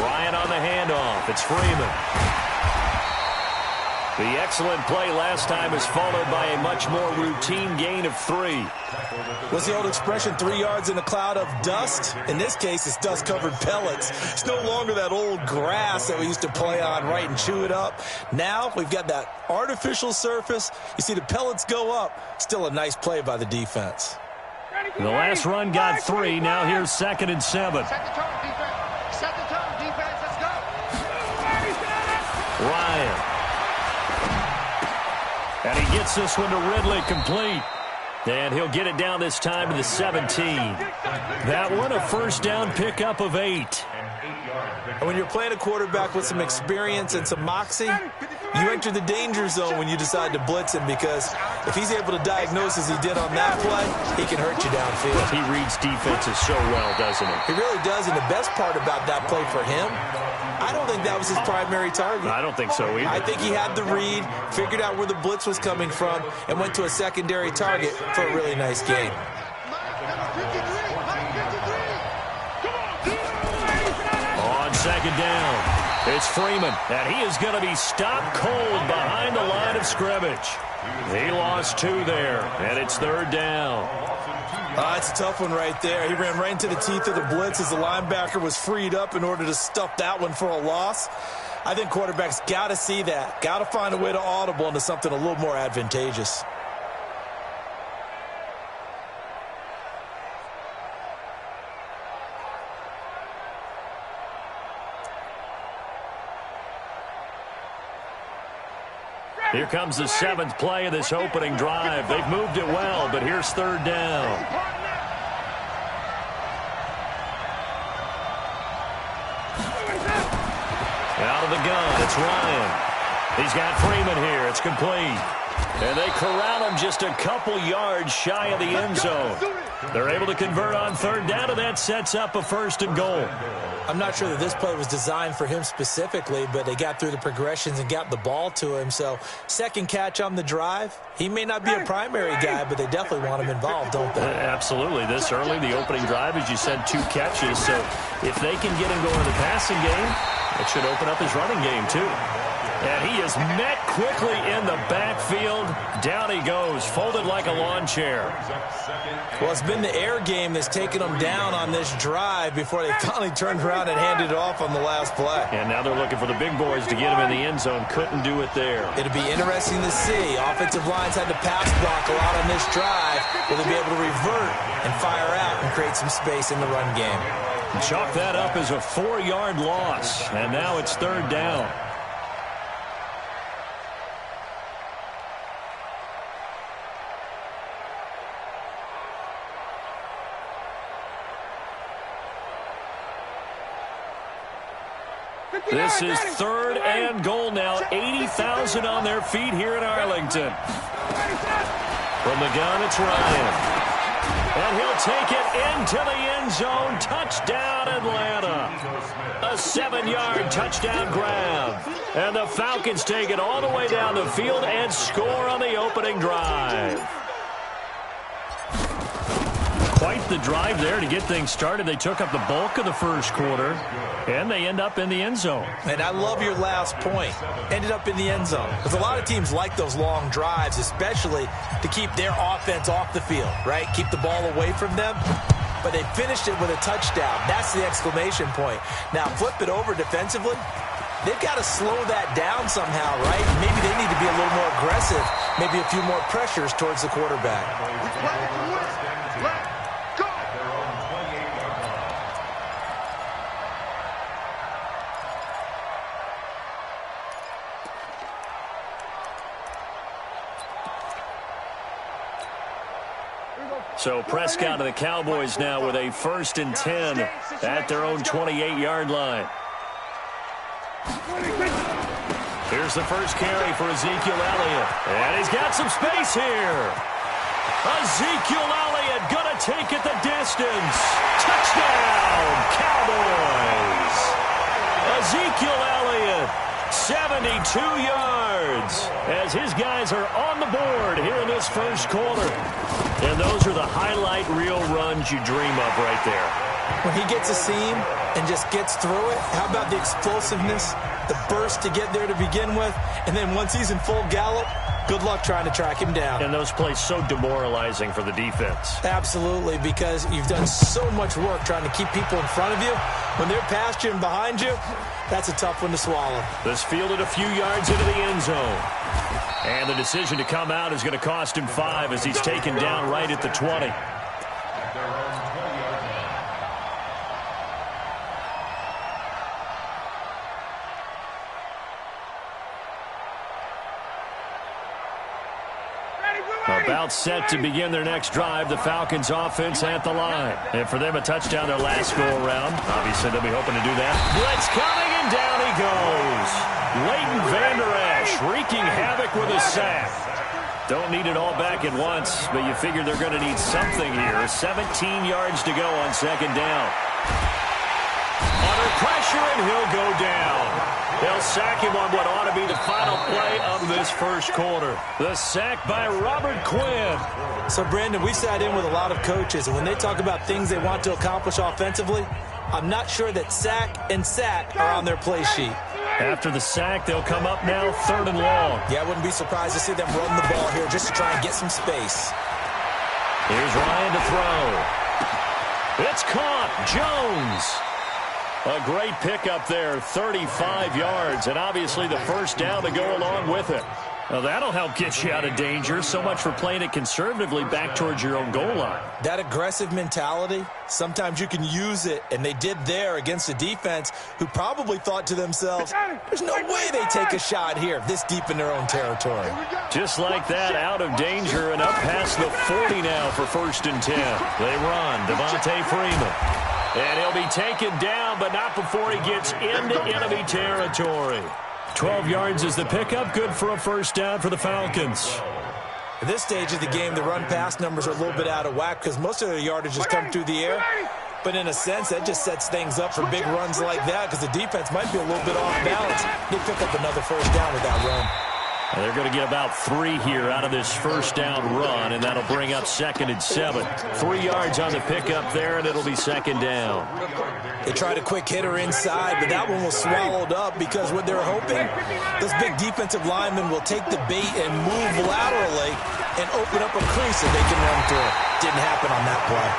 Ryan on the handoff. It's Freeman. The excellent play last time is followed by a much more routine gain of 3. What's the old expression, 3 yards in a cloud of dust? In this case, it's dust-covered pellets. It's no longer that old grass that we used to play on, right, and chew it up. Now we've got that artificial surface. You see the pellets go up. Still a nice play by the defense. The last run got 3. Now here's 2nd and 7. Set the tone, defense. Set the tone, defense. Let's go. Ryan. And he gets this one to Ridley, complete. And he'll get it down this time to the 17. That one a first down pickup of 8. And when you're playing a quarterback with some experience and some moxie, you enter the danger zone when you decide to blitz him, because if he's able to diagnose as he did on that play, he can hurt you downfield. He reads defenses so well, doesn't he? He really does, and the best part about that play for him, I don't think that was his primary target. I don't think so either. I think he had the read, figured out where the blitz was coming from, and went to a secondary target for a really nice game. On 2nd down, it's Freeman, and he is going to be stopped cold behind the line of scrimmage. He lost 2 there, and it's 3rd down. It's a tough one right there. He ran right into the teeth of the blitz as the linebacker was freed up in order to stuff that one for a loss. I think quarterbacks got to see that. Got to find a way to audible into something a little more advantageous. Here comes the 7th play of this opening drive. They've moved it well, but here's 3rd down. Out of the gun, it's Ryan. He's got Freeman here. It's complete. And they corral him just a couple yards shy of the end zone. They're able to convert on 3rd down, and that sets up a 1st and goal. I'm not sure that this play was designed for him specifically, but they got through the progressions and got the ball to him. So 2nd catch on the drive. He may not be a primary guy, but they definitely want him involved, don't they? Absolutely. This early, the opening drive, as you said, 2 catches. So if they can get him going in the passing game, it should open up his running game too. And he is met quickly in the backfield. Down he goes, folded like a lawn chair. Well, it's been the air game that's taken them down on this drive before they finally turned around and handed it off on the last play. And now they're looking for the big boys to get him in the end zone. Couldn't do it there. It'll be interesting to see. Offensive lines had to pass block a lot on this drive. Will they be able to revert and fire out and create some space in the run game? Chalk that up as a 4-yard loss. And now it's 3rd down. This is 3rd and goal now. 80,000 on their feet here in Arlington. From the gun, it's Ryan. And he'll take it into the end zone. Touchdown, Atlanta. A 7-yard touchdown grab. And the Falcons take it all the way down the field and score on the opening drive. Quite the drive there to get things started. They took up the bulk of the first quarter, and they end up in the end zone. And I love your last point. Ended up in the end zone. Because a lot of teams like those long drives, especially to keep their offense off the field, right? Keep the ball away from them. But they finished it with a touchdown. That's the exclamation point. Now, flip it over defensively. They've got to slow that down somehow, right? Maybe they need to be a little more aggressive. Maybe a few more pressures towards the quarterback. So Prescott and the Cowboys now with a 1st and 10 at their own 28-yard line. Here's the first carry for Ezekiel Elliott. And he's got some space here. Ezekiel Elliott going to take it the distance. Touchdown, Cowboys. Ezekiel Elliott, 72 yards, as his guys are on the board here in this first quarter. And those are the highlight reel runs you dream of right there. When he gets a seam and just gets through it, how about the explosiveness, the burst to get there to begin with, and then once he's in full gallop, good luck trying to track him down. And those plays so demoralizing for the defense. Absolutely, because you've done so much work trying to keep people in front of you. When they're past you and behind you, that's a tough one to swallow. This fielded a few yards into the end zone. And the decision to come out is going to cost him 5 as he's taken down right at the 20. About set to begin their next drive, the Falcons offense at the line. And for them, a touchdown their last go-around. Obviously, they'll be hoping to do that. Blitz coming, and down he goes. Leighton Vander Esch wreaking havoc with a sack. Don't need it all back at once, but you figure they're going to need something here. 17 yards to go on second down. Under pressure, and he'll go down. They'll sack him on what ought to be the final play of this first quarter. The sack by Robert Quinn. So, Brandon, we sat in with a lot of coaches, and when they talk about things they want to accomplish offensively, I'm not sure that sack and sack are on their play sheet. After the sack, they'll come up now 3rd and long. Yeah, I wouldn't be surprised to see them run the ball here just to try and get some space. Here's Ryan to throw. It's caught. Jones. A great pickup there, 35 yards, and obviously the first down to go along with it. Now that'll help get you out of danger. So much for playing it conservatively back towards your own goal line. That aggressive mentality, sometimes you can use it, and they did there against a defense who probably thought to themselves, there's no way they take a shot here this deep in their own territory. Just like that, out of danger and up past the 40 now for 1st and 10. They run, Devontae Freeman. And he'll be taken down, but not before he gets into enemy territory. 12 yards is the pickup. Good for a first down for the Falcons. At this stage of the game, the run-pass numbers are a little bit out of whack because most of their yardage has come through the air. But in a sense, that just sets things up for big runs like that because the defense might be a little bit off balance. They pick up another first down with that run. And they're going to get about 3 here out of this first down run, and that'll bring up 2nd and 7. 3 yards on the pickup there, and it'll be 2nd down. They tried a quick hitter inside, but that one was swallowed up because what they're hoping, those big defensive linemen will take the bait and move laterally and open up a crease that they can run through. Didn't happen on that play.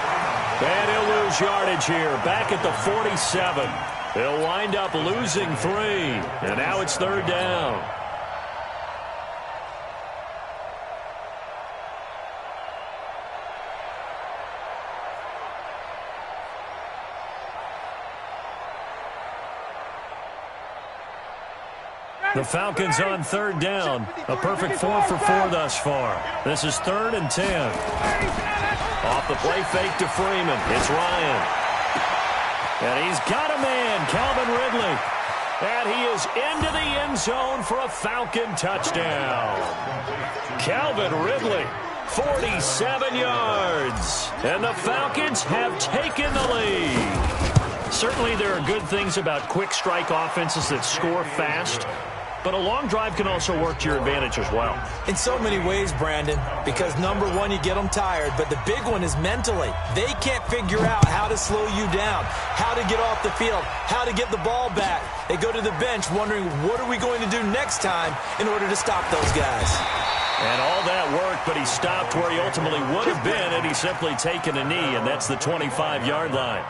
And he'll lose yardage here, back at the 47. He'll wind up losing 3, and now it's 3rd down. The Falcons on 3rd down. A perfect 4 for 4 thus far. This is 3rd and 10. Off the play fake to Freeman. It's Ryan. And he's got a man, Calvin Ridley. And he is into the end zone for a Falcon touchdown. Calvin Ridley, 47 yards. And the Falcons have taken the lead. Certainly there are good things about quick strike offenses that score fast. But a long drive can also work to your advantage as well. In so many ways, Brandon, because number one, you get them tired, but the big one is mentally. They can't figure out how to slow you down, how to get off the field, how to get the ball back. They go to the bench wondering, what are we going to do next time in order to stop those guys? And all that worked, but he stopped where he ultimately would have been, and he's simply taken a knee, and that's the 25-yard line.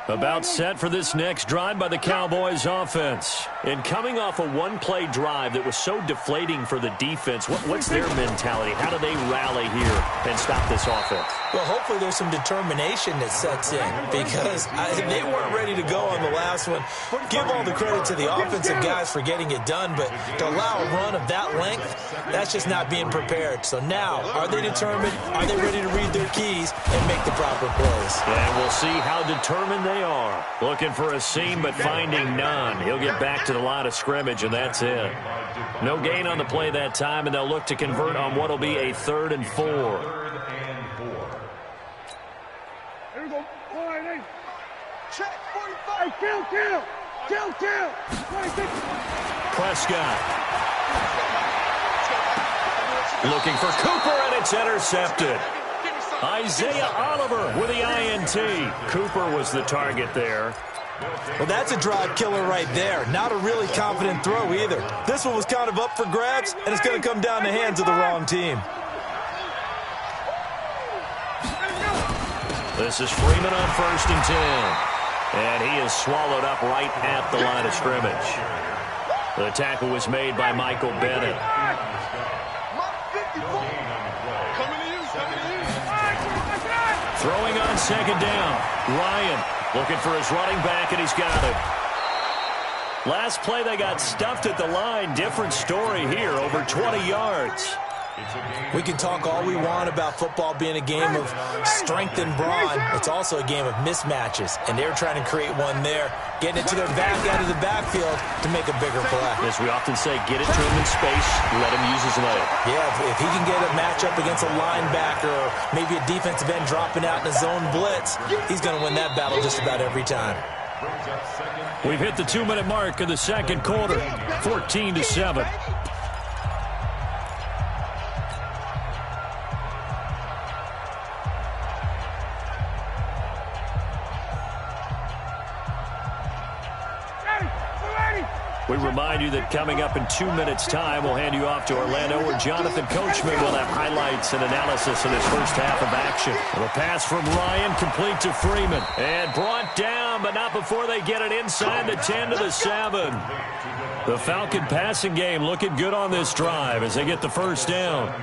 About set for this next drive by the Cowboys offense. And coming off a one-play drive that was so deflating for the defense, what's their mentality? How do they rally here and stop this offense? Well, hopefully there's some determination that sets in because they weren't ready to go on the last one. Give all the credit to the offensive guys for getting it done, but to allow a run of that length, that's just not being prepared. So now, are they determined? Are they ready to read their keys and make the proper plays? And we'll see how determined they are. Looking for a seam, but finding none. He'll get back to the line of scrimmage, and that's it. No gain on the play that time, and they'll look to convert on what will be a 3rd and 4. Here we go. All right, hey. Check, 45. Hey, kill. Prescott. Looking for Cooper, and it's intercepted. Isaiah Oliver with the INT. Cooper was the target there. Well, that's a drive killer right there. Not a really confident throw either. This one was kind of up for grabs, and it's going to come down the hands of the wrong team. This is Freeman on 1st and 10. And he is swallowed up right at the line of scrimmage. The tackle was made by Michael Bennett. Throwing on 2nd down. Ryan looking for his running back, and he's got it. Last play, they got stuffed at the line. Different story here, over 20 yards. We can talk all we want about football being a game of strength and brawn. It's also a game of mismatches, and they're trying to create one there, getting it to their back out of the backfield to make a bigger play. As we often say, get it to him in space, let him use his leg. Yeah, if he can get a matchup against a linebacker or maybe a defensive end dropping out in a zone blitz, he's going to win that battle just about every time. We've hit the 2-minute mark in the second quarter, 14-7. We remind you that coming up in 2 minutes' time, we'll hand you off to Orlando, where Jonathan Coachman will have highlights and analysis of this first half of action. The pass from Ryan complete to Freeman. And brought down, but not before they get it inside the 10 to the 7. The Falcon passing game looking good on this drive as they get the first down.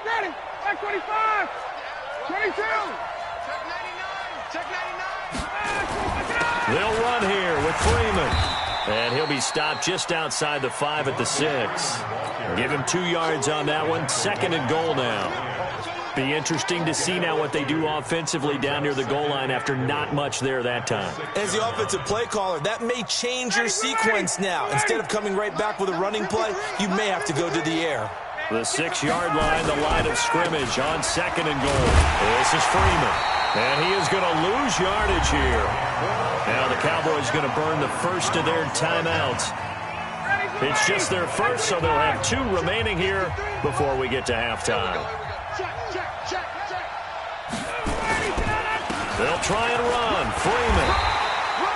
Ready. Back 25. 22. Check 99. Check 99. They'll run here with Freeman. And he'll be stopped just outside the 5 at the 6. Give him 2 yards on that one. 2nd and goal now. Be interesting to see now what they do offensively down near the goal line after not much there that time. As the offensive play caller, that may change your sequence now. Instead of coming right back with a running play, you may have to go to the air. The 6-yard line, the line of scrimmage on 2nd and goal. This is Freeman. And he is going to lose yardage here. Now the Cowboys going to burn the first of their timeouts. It's just their first, so they'll have 2 remaining here before we get to halftime. They'll try and run. Freeman.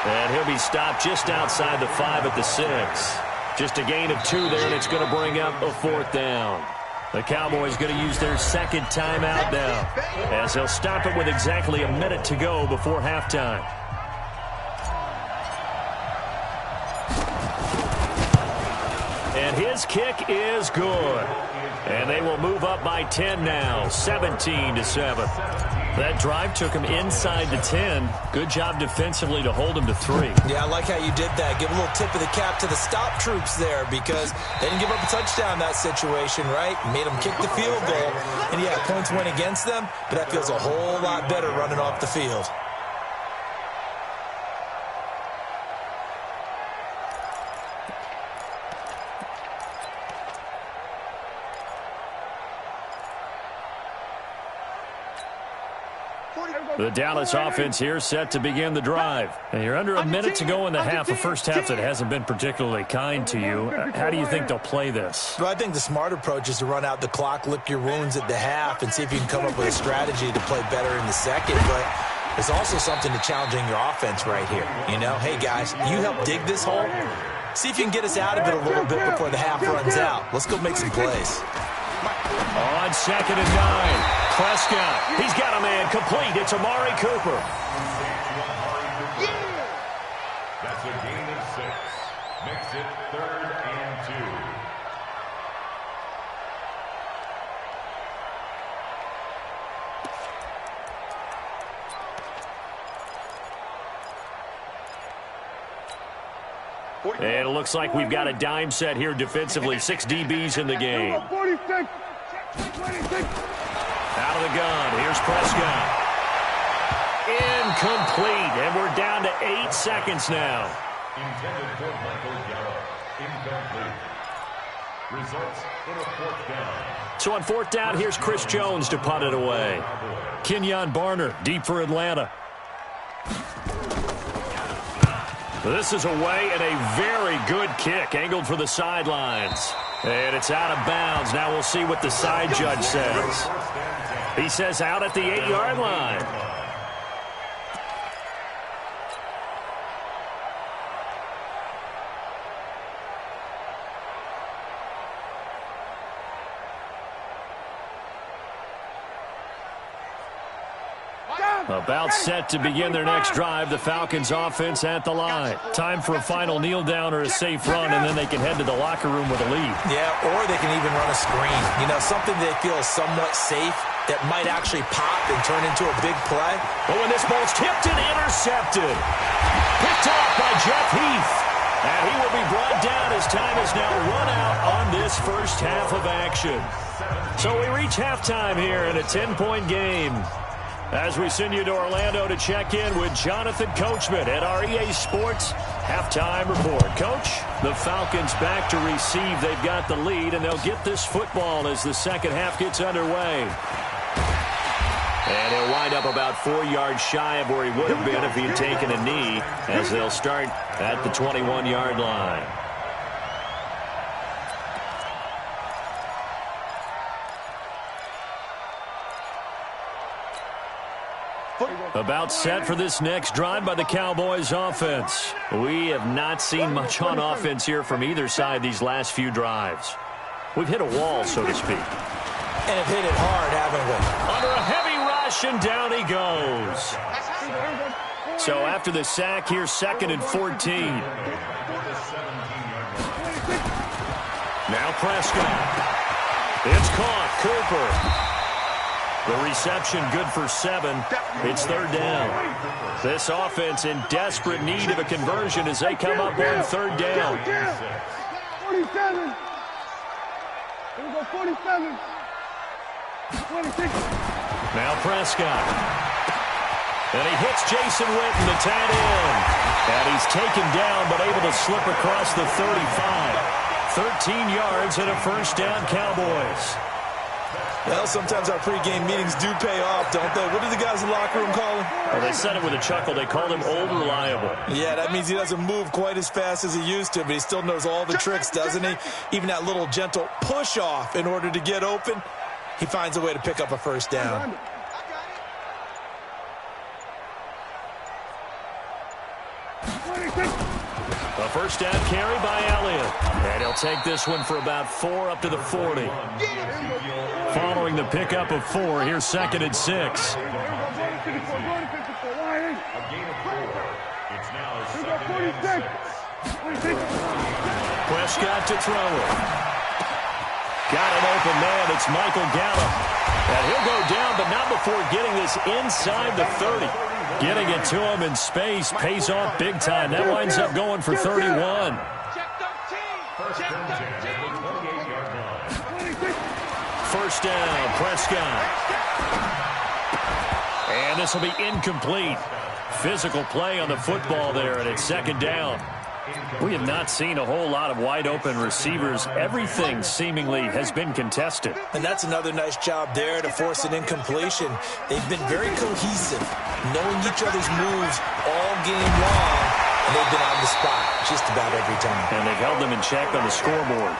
And he'll be stopped just outside the 5 at the 6. Just a gain of 2 there, and it's going to bring up a 4th down. The Cowboys going to use their 2nd timeout now, as they'll stop it with exactly a minute to go before halftime. And his kick is good. And they will move up by 10 now, 17-7. That drive took him inside the 10. Good job defensively to hold him to 3. Yeah, I like how you did that. Give a little tip of the cap to the stop troops there, because they didn't give up a touchdown in that situation, right? Made them kick the field goal. And, yeah, points went against them, but that feels a whole lot better running off the field. The Dallas offense here set to begin the drive. And you're under a minute to go in the half, a first half that hasn't been particularly kind to you. How do you think they'll play this? Well, I think the smart approach is to run out the clock, lick your wounds at the half, and see if you can come up with a strategy to play better in the second. But there's also something to challenging your offense right here. You know, hey, guys, you help dig this hole. See if you can get us out of it a little bit before the half runs out. Let's go make some plays. On 2nd and 9, Prescott. He's got a man complete. It's Amari Cooper. That's a gain of 6. Makes it 3rd and 2. And it looks like we've got a dime set here defensively. 6 DBs in the game. Out of the gun. Here's Prescott. Incomplete. And we're down to 8 seconds now. Intended for Michael Gallup. Incomplete. results in a 4th down. So on 4th down, here's Chris Jones to punt it away. Kenyon Barner deep for Atlanta. This is away and a very good kick angled for the sidelines. And it's out of bounds. Now we'll see what the side judge says. He says out at the 8-yard line. About set to begin their next drive. The Falcons offense at the line. Time for a final kneel down or a safe run, and then they can head to the locker room with a lead. Yeah, or they can even run a screen. You know, something they feel is somewhat safe that might actually pop and turn into a big play. But when this ball's tipped and intercepted. Picked off by Jeff Heath. And he will be brought down as time is now run out on this first half of action. So we reach halftime here in a 10-point game. As we send you to Orlando to check in with Jonathan Coachman at our EA Sports Halftime Report. Coach, the Falcons back to receive. They've got the lead, and they'll get this football as the second half gets underway. And he'll wind up about 4 yards shy of where he would have been if he had taken a knee, as they'll start at the 21-yard line. About set for this next drive by the Cowboys offense. We have not seen much on offense here from either side these last few drives. We've hit a wall, so to speak. And have hit it hard, haven't we? Under a heavy rush, and down he goes. So after the sack, here's 2nd and 14. Now Prescott. It's caught. Cooper. The reception good for 7. It's 3rd down. This offense in desperate need of a conversion as they come up on 3rd down. 47. Here we go, 47. 26. Now Prescott. And he hits Jason Witten, the tight end. And he's taken down but able to slip across the 35. 13 yards and a first down, Cowboys. Well, sometimes our pregame meetings do pay off, don't they? What do the guys in the locker room call him? Well, they said it with a chuckle. They called him Old Reliable. Yeah, that means he doesn't move quite as fast as he used to, but he still knows all the tricks, doesn't he? Even that little gentle push-off in order to get open, he finds a way to pick up a first down. A first down carry by Elliott. And he'll take this one for about 4 up to the 40. Following the pickup of 4, here's 2nd and 6. Prescott to throw it. Got an open man. It's Michael Gallup. And he'll go down, but not before getting this inside the 30. Getting it to him in space pays off big time. That winds up going for 31. First down, Prescott. And this will be incomplete. Physical play on the football there, and it's 2nd down. We have not seen a whole lot of wide-open receivers. Everything seemingly has been contested. And that's another nice job there to force an incompletion. They've been very cohesive, knowing each other's moves all game long, and they've been on the spot just about every time. And they've held them in check on the scoreboard.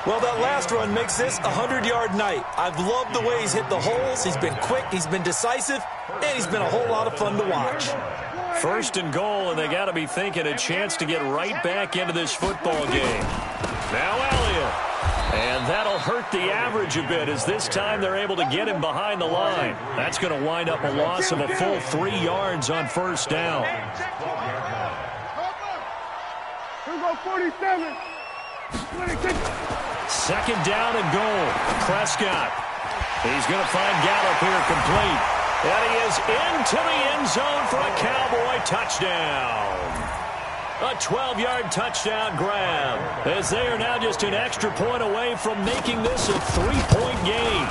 Well, that last run makes this a 100-yard night. I've loved the way he's hit the holes. He's been quick, he's been decisive, and he's been a whole lot of fun to watch. 1st and goal, and they got to be thinking a chance to get right back into this football game. Now Elliott. And that'll hurt the average a bit as this time they're able to get him behind the line. That's going to wind up a loss of a full 3 yards on first down. Here we go, 47. 26. 2nd down and goal. Prescott. He's going to find Gallup here complete. And he is into the end zone for a Cowboy touchdown. A 12-yard touchdown grab, as they are now just an extra point away from making this a 3-point game.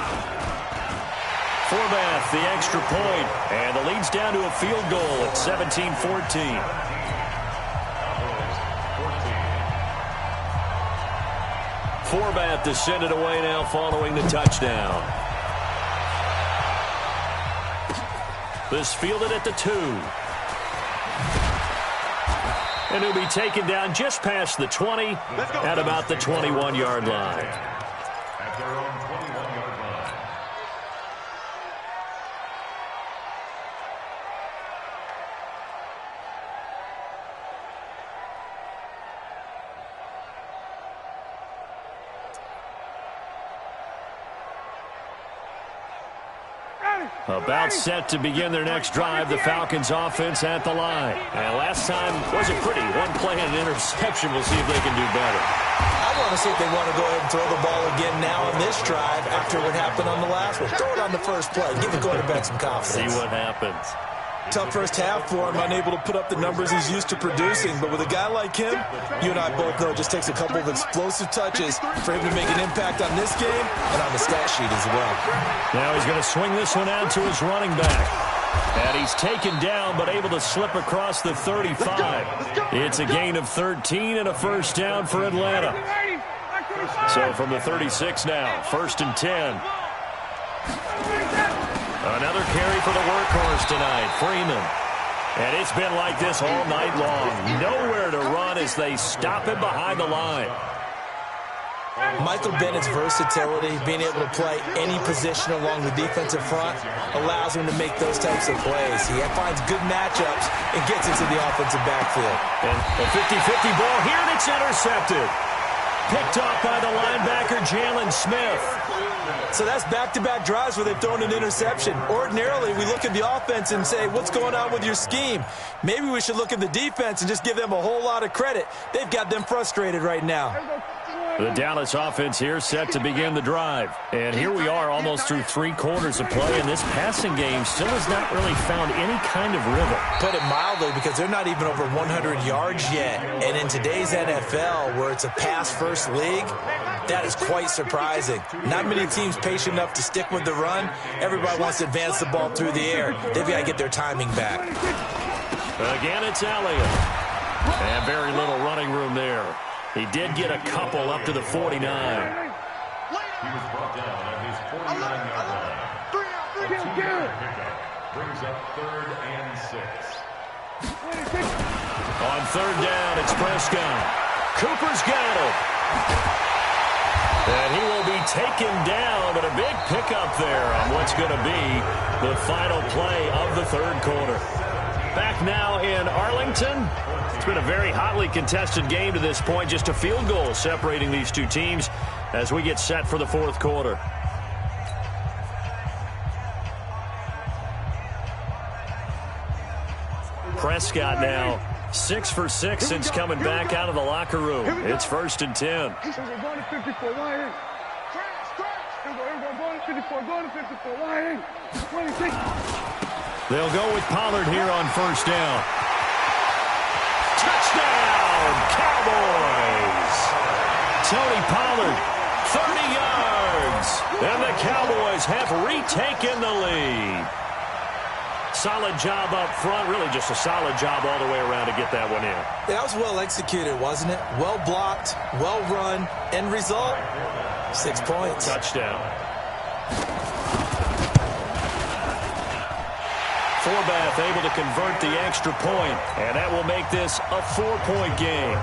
Forbath, the extra point, and the lead's down to a field goal at 17-14. Forbath to send it away now following the touchdown. This fielded at the 2. And he'll be taken down just past the 20 at about the 21-yard line. At their own 21-yard line. About set to begin their next drive, the Falcons offense at the line. And last time wasn't pretty. One play and an interception. We'll see if they can do better. I want to see if they want to go ahead and throw the ball again now on this drive after what happened on the last one. Throw it on the first play. Give the quarterback some confidence. See what happens. Tough first half for him, unable to put up the numbers he's used to producing. But with a guy like him, you and I both know it just takes a couple of explosive touches for him to make an impact on this game and on the stat sheet as well. Now he's going to swing this one out to his running back. And he's taken down but able to slip across the 35. It's a gain of 13 and a first down for Atlanta. So from the 36 now, 1st and 10. Another carry for the workhorse tonight, Freeman. And it's been like this all night long. Nowhere to run as they stop him behind the line. Michael Bennett's versatility, being able to play any position along the defensive front, allows him to make those types of plays. He finds good matchups and gets into the offensive backfield. And a 50-50 ball here, and it's intercepted. Picked off by the linebacker, Jalen Smith. So that's back-to-back drives where they've thrown an interception. Ordinarily, we look at the offense and say, what's going on with your scheme? Maybe we should look at the defense and just give them a whole lot of credit. They've got them frustrated right now. The Dallas offense here set to begin the drive. And here we are almost through 3 quarters of play, and this passing game still has not really found any kind of rhythm. Put it mildly, because they're not even over 100 yards yet. And in today's NFL, where it's a pass-first league, that is quite surprising. Not many teams patient enough to stick with the run. Everybody wants to advance the ball through the air. They've got to get their timing back. Again, it's Elliott. And very little running room there. He did get a couple up to the 49. He was brought down at his 49-yard line. A 2-yard pickup brings up 3rd and 6. On 3rd down, it's Prescott. Cooper's got it. And he will be taken down, but a big pickup there on what's going to be the final play of the 3rd quarter. Back now in Arlington. It's been a very hotly contested game to this point. Just a field goal separating these two teams as we get set for the 4th quarter. Prescott now 6 for 6 since coming back out of the locker room. It's 1st and 10. They'll go with Pollard here on 1st down. Touchdown, Cowboys! Tony Pollard, 30 yards. And the Cowboys have retaken the lead. Solid job up front, really just a solid job all the way around to get that one in. That was well executed, wasn't it? Well blocked, well run. End result, 6 points. Touchdown. Forbath able to convert the extra point, and that will make this a 4-point game.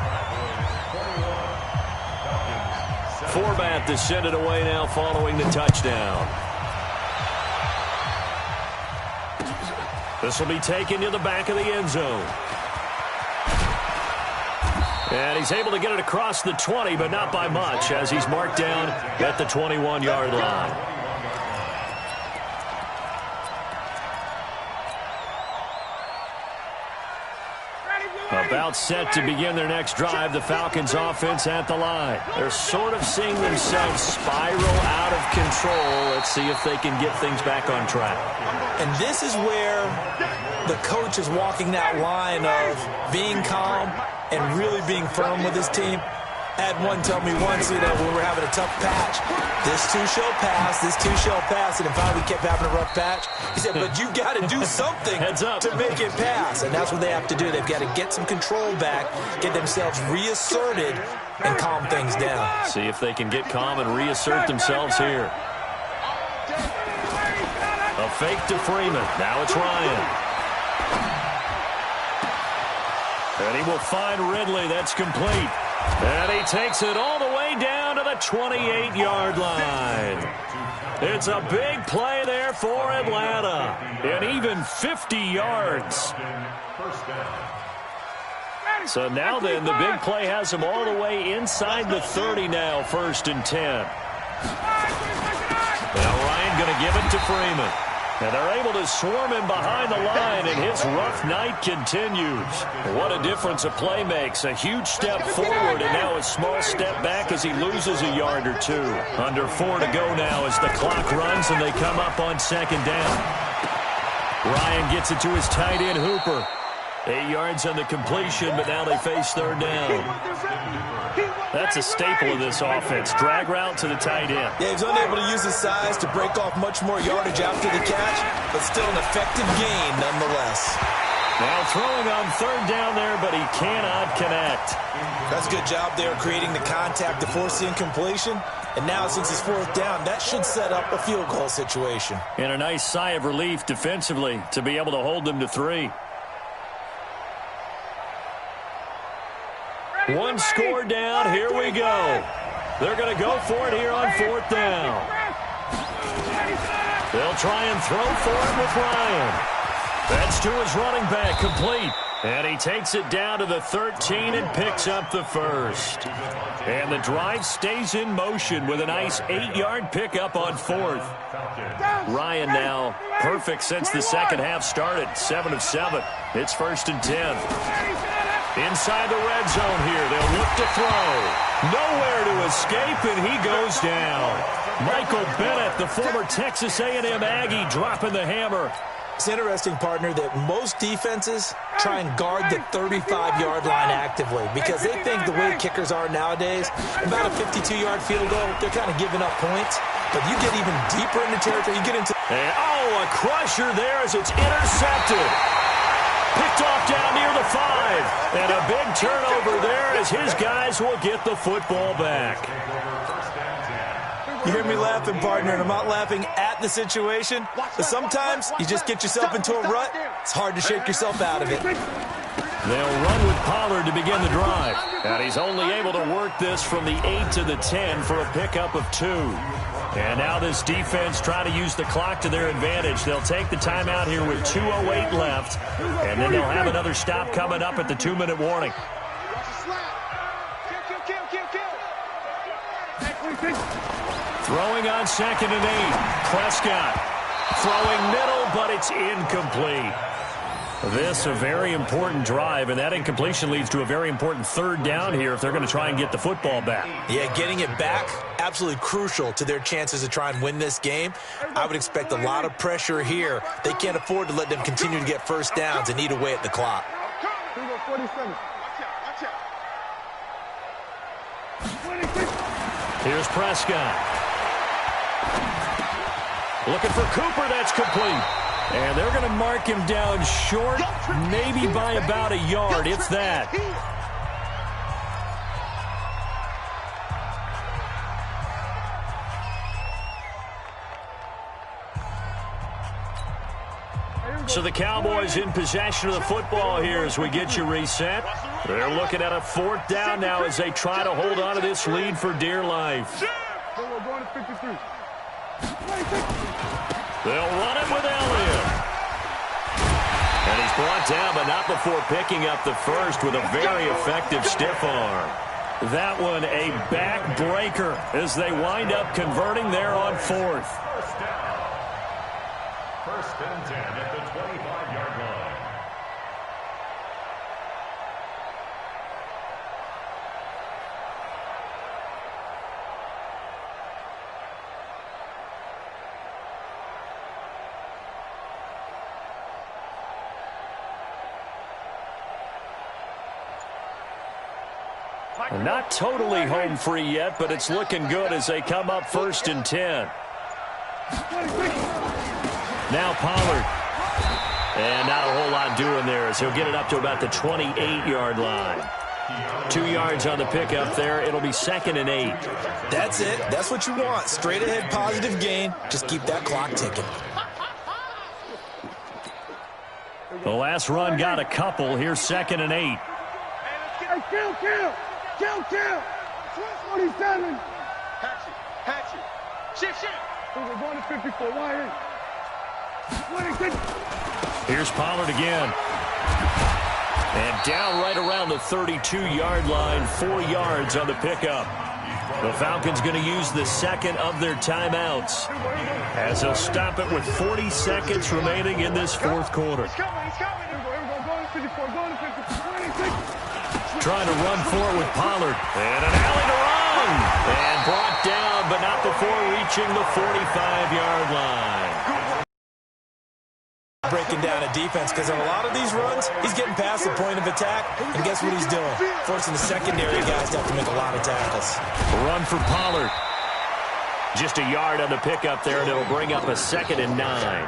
Forbath to send it away now following the touchdown. This will be taken to the back of the end zone. And he's able to get it across the 20, but not by much, as he's marked down at the 21-yard line. About set to begin their next drive, the Falcons offense at the line. They're sort of seeing themselves spiral out of control. Let's see if they can get things back on track. And this is where the coach is walking that line of being calm and really being firm with his team. Had one tell me once, when we're having a tough patch, this too shall pass, and if we kept having a rough patch, he said, but you got to do something to make it pass, and that's what they have to do. They've got to get some control back, get themselves reasserted, and calm things down. See if they can get calm and reassert themselves here. A fake to Freeman. Now it's Ryan. And he will find Ridley. That's complete. And he takes it all the way down to the 28-yard line. It's a big play there for Atlanta. And even 50 yards. So now then, the big play has him all the way inside the 30 now, 1st and 10. Now Ryan going to give it to Freeman. And they're able to swarm him behind the line, and his rough night continues. What a difference a play makes. A huge step forward, and now a small step back as he loses a yard or two. Under 4 to go now as the clock runs, and they come up on 2nd down. Ryan gets it to his tight end, Hooper. 8 yards on the completion, but now they face 3rd down. That's a staple of this offense. Drag route to the tight end. Yeah, he's unable to use his size to break off much more yardage after the catch, but still an effective gain nonetheless. Now throwing on 3rd down there, but he cannot connect. That's a good job there creating the contact to force the incompletion. And now since it's 4th down, that should set up a field goal situation. And a nice sigh of relief defensively to be able to hold them to 3. One score down. Here we go. They're going to go for it here on 4th down. They'll try and throw for it with Ryan. That's to his running back, complete. And he takes it down to the 13 and picks up the 1st. And the drive stays in motion with a nice 8-yard pickup on 4th. Ryan now perfect since the second half started. 7 of 7. It's 1st and 10. Inside the red zone here. They'll look to throw. Nowhere to escape, and he goes down. Michael Bennett, the former Texas A&M Aggie, dropping the hammer. It's interesting, partner, that most defenses try and guard the 35-yard line actively because they think the way kickers are nowadays, about a 52-yard field goal, they're kind of giving up points. But you get even deeper into territory. You get into... And, a crusher there as it's intercepted. Picked off down near the 5. And a big turnover there as his guys will get the football back. You hear me laughing, partner, and I'm not laughing at the situation, but sometimes you just get yourself into a rut. It's hard to shake yourself out of it. They'll run with Pollard to begin the drive. And he's only able to work this from the 8 to the 10 for a pickup of 2. And now this defense trying to use the clock to their advantage. They'll take the timeout here with 2:08 left. And then they'll have another stop coming up at the 2-minute warning. Throwing on 2nd and 8. Prescott throwing middle, but it's incomplete. This a very important drive, and that incompletion leads to a very important 3rd down here if they're going to try and get the football back. Yeah, getting it back, absolutely crucial to their chances to try and win this game. I would expect a lot of pressure here. They can't afford to let them continue to get first downs and eat away at the clock. Here's Prescott. Looking for Cooper, that's complete. And they're going to mark him down short, maybe by about a yard, if that. So the Cowboys in possession of the football here as we get you reset. They're looking at a 4th down now as they try to hold on to this lead for dear life. They'll run it with Elliott. And he's brought down, but not before picking up the 1st with a very effective stiff arm. That one a backbreaker as they wind up converting there on 4th. 1st and 10 at the 25-yard line. Not totally home free yet, but it's looking good as they come up 1st and 10. Now Pollard. And not a whole lot doing there as he'll get it up to about the 28-yard line. 2 yards on the pickup there. It'll be 2nd and 8. That's it. That's what you want. Straight ahead positive gain. Just keep that clock ticking. The last run got a couple. Here's 2nd and 8. Hey, kill. 27. Hatch it. Shift. We're going to 54. Why? Here's Pollard again. And down right around the 32-yard line, 4 yards on the pickup. The Falcons going to use the second of their timeouts as they'll stop it with 40 seconds remaining in this 4th quarter. Trying to run for it with Pollard. And an alley to run. And brought down, but not before reaching the 45-yard line. Breaking down a defense because on a lot of these runs, he's getting past the point of attack, and guess what he's doing? Forcing the secondary guys to have to make a lot of tackles. Run for Pollard. Just a yard on the pickup there, and it'll bring up a 2nd and 9.